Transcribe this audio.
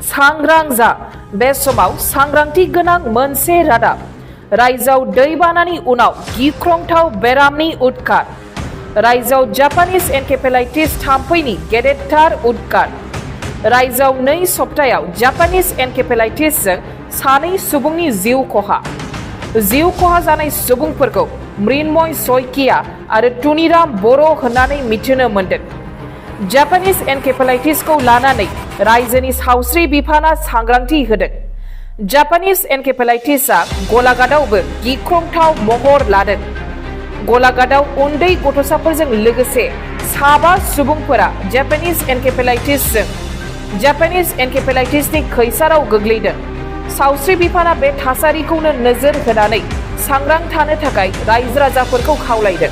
सांग्रां जा बे समाव सांग्रांथि गोनां मोनसे रादाब रायजोआव दैबानानि उनाव गिख्रंथाव बेरामनि उदखार रायजोआव जापानिज एनकेफेलाइटिस थाम्फैनि गेदेरथार उदखार रायजोआव 2 सप्तायाव जापानिज एनकेफेलाइटिसजों 2 सुबुंनि जिउ खहा जानाय सुबुंफोरखौ मृन्मय सयकिया आरो टुनिराम बर' होननानै मिथिनो मोन्दों। जापानिज एनकेफेलाइटिसखौ लानानै रायजोनि सावस्रि बिफाना सांग्रांथि होदों। जापानिज एनकेफेलाइटिसआ गलाघाटआवबो गिख्रंथाव महर लादों। गलाघाटआव उन्दै गथ'साफोरजों लोगोसे 7 सुबुंफोरा जापानिज एनकेफेलाइटिसनि खैसाराव गोग्लैदों। सावस्रि बिफाना बे थासारिखौनो नोजोर होनानै सांग्रां थानो थाखाय रायजो राजाफोरखौ खावलायदों।